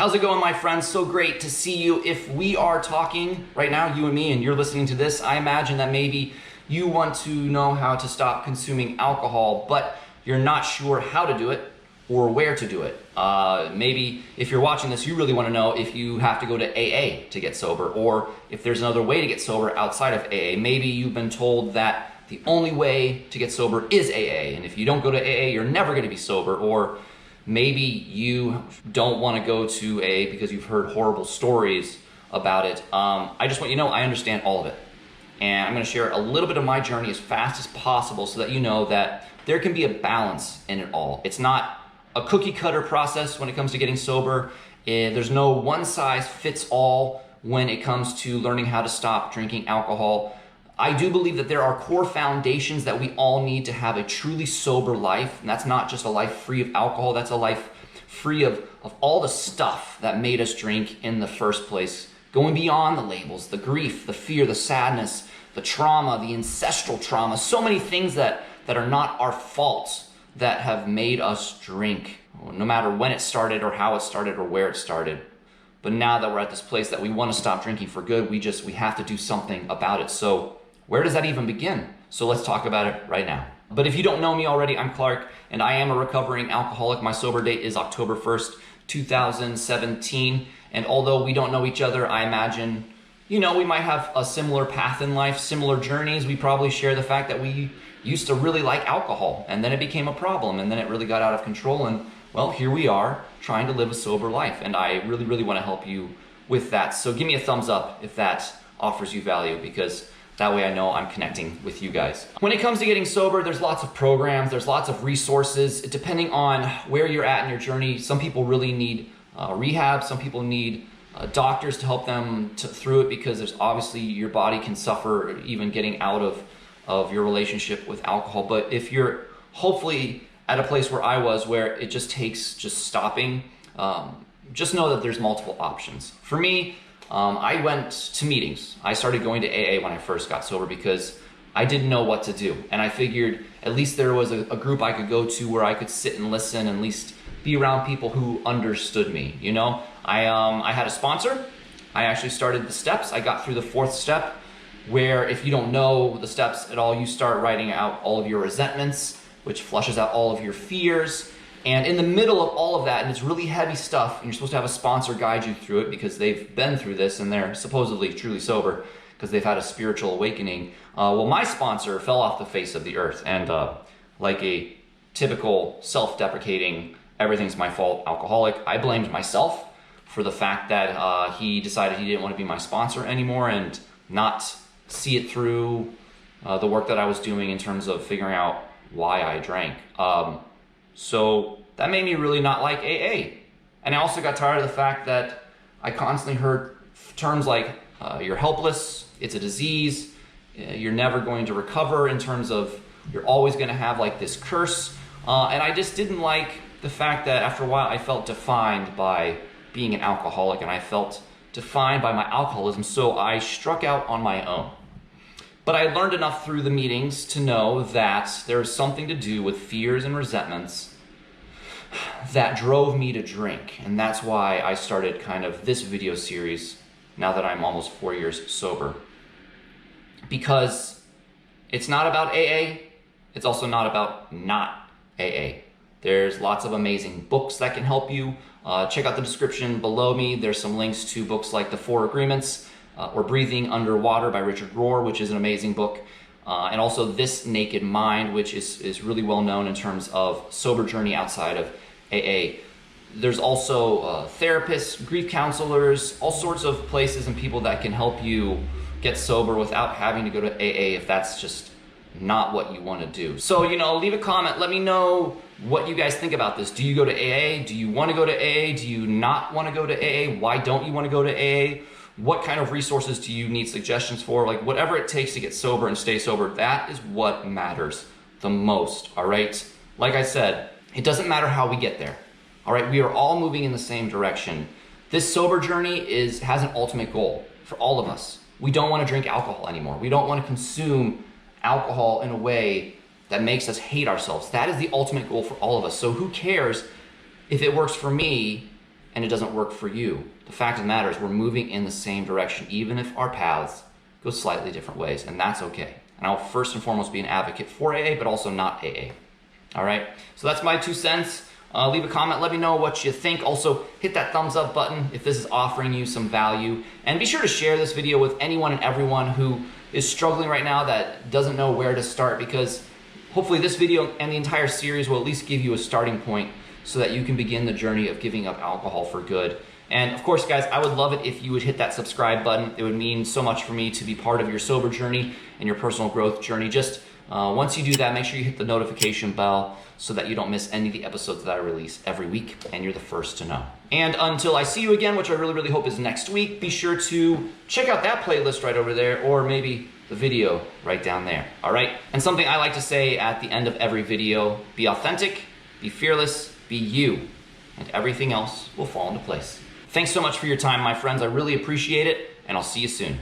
How's it going, my friends? So great to see you. If we are talking right now, you and me, and you're listening to this, I imagine that maybe you want to know how to stop consuming alcohol, but you're not sure how to do it or where to do it. Maybe if you're watching this, you really want to know if you have to go to AA to get sober, or if there's another way to get sober outside of AA. Maybe you've been told that the only way to get sober is AA, and if you don't go to AA, you're never going to be sober. Or maybe you don't want to go to AA because you've heard horrible stories about it. I just want you to know I understand all of it. And I'm going to share a little bit of my journey as fast as possible so that you know that there can be a balance in it all. It's not a cookie cutter process when it comes to getting sober. There's no one size fits all when it comes to learning how to stop drinking alcohol. I do believe that there are core foundations that we all need to have a truly sober life. And that's not just a life free of alcohol, that's a life free of all the stuff that made us drink in the first place. Going beyond the labels, the grief, the fear, the sadness, the trauma, the ancestral trauma, so many things that are not our faults that have made us drink, no matter when it started or how it started or where it started. But now that we're at this place that we want to stop drinking for good, we have to do something about it. So where does that even begin? So let's talk about it right now. But if you don't know me already, I'm Clark, and I am a recovering alcoholic. My sober date is October 1st, 2017. And although we don't know each other, I imagine, we might have a similar path in life, similar journeys. We probably share the fact that we used to really like alcohol, and then it became a problem, and then it really got out of control. And well, here we are trying to live a sober life. And I really, really want to help you with that. So give me a thumbs up if that offers you value, because that way I know I'm connecting with you guys. When it comes to getting sober, there's lots of programs, there's lots of resources. Depending on where you're at in your journey, some people really need rehab, some people need doctors to help them through it, because there's obviously your body can suffer even getting out of your relationship with alcohol. But if you're hopefully at a place where I was, where it just takes just stopping, just know that there's multiple options. For me, I went to meetings. I started going to AA when I first got sober because I didn't know what to do. And I figured at least there was a group I could go to where I could sit and listen, and at least be around people who understood me. I had a sponsor. I actually started the steps. I got through the 4th step, where if you don't know the steps at all, you start writing out all of your resentments, which flushes out all of your fears. And in the middle of all of that, and it's really heavy stuff, and you're supposed to have a sponsor guide you through it because they've been through this and they're supposedly truly sober because they've had a spiritual awakening. Well, my sponsor fell off the face of the earth, and like a typical self-deprecating, everything's my fault alcoholic, I blamed myself for the fact that he decided he didn't want to be my sponsor anymore and not see it through the work that I was doing in terms of figuring out why I drank. So that made me really not like AA. And I also got tired of the fact that I constantly heard terms like, you're helpless, it's a disease, you're never going to recover, in terms of you're always going to have like this curse. And I just didn't like the fact that after a while I felt defined by being an alcoholic, and I felt defined by my alcoholism, so I struck out on my own. But I learned enough through the meetings to know that there is something to do with fears and resentments that drove me to drink. And that's why I started kind of this video series now that I'm almost 4 years sober. Because it's not about AA, it's also not about not AA. There's lots of amazing books that can help you. Check out the description below me. There's some links to books like The 4 Agreements, or Breathing Underwater by Richard Rohr, which is an amazing book. And also This Naked Mind, which is really well known in terms of sober journey outside of AA. There's also therapists, grief counselors, all sorts of places and people that can help you get sober without having to go to AA if that's just not what you want to do. So, leave a comment. Let me know what you guys think about this. Do you go to AA? Do you want to go to AA? Do you not want to go to AA? Why don't you want to go to AA? What kind of resources do you need suggestions for? Like, whatever it takes to get sober and stay sober, that is what matters the most, all right? Like I said, it doesn't matter how we get there, all right? We are all moving in the same direction. This sober journey has an ultimate goal for all of us. We don't want to drink alcohol anymore. We don't want to consume alcohol in a way that makes us hate ourselves. That is the ultimate goal for all of us. So who cares if it works for me and it doesn't work for you, the fact of the matter is we're moving in the same direction, even if our paths go slightly different ways, and that's okay. And I'll first and foremost be an advocate for AA, but also not AA. All right, so that's my 2 cents. Leave a comment, let me know what you think. Also, hit that thumbs up button if this is offering you some value. And be sure to share this video with anyone and everyone who is struggling right now that doesn't know where to start, because hopefully this video and the entire series will at least give you a starting point so that you can begin the journey of giving up alcohol for good. And of course, guys, I would love it if you would hit that subscribe button. It would mean so much for me to be part of your sober journey and your personal growth journey. Just once you do that, make sure you hit the notification bell so that you don't miss any of the episodes that I release every week and you're the first to know. And until I see you again, which I really, really hope is next week, be sure to check out that playlist right over there, or maybe the video right down there, all right? And something I like to say at the end of every video, be authentic, be fearless, be you, and everything else will fall into place. Thanks so much for your time, my friends. I really appreciate it, and I'll see you soon.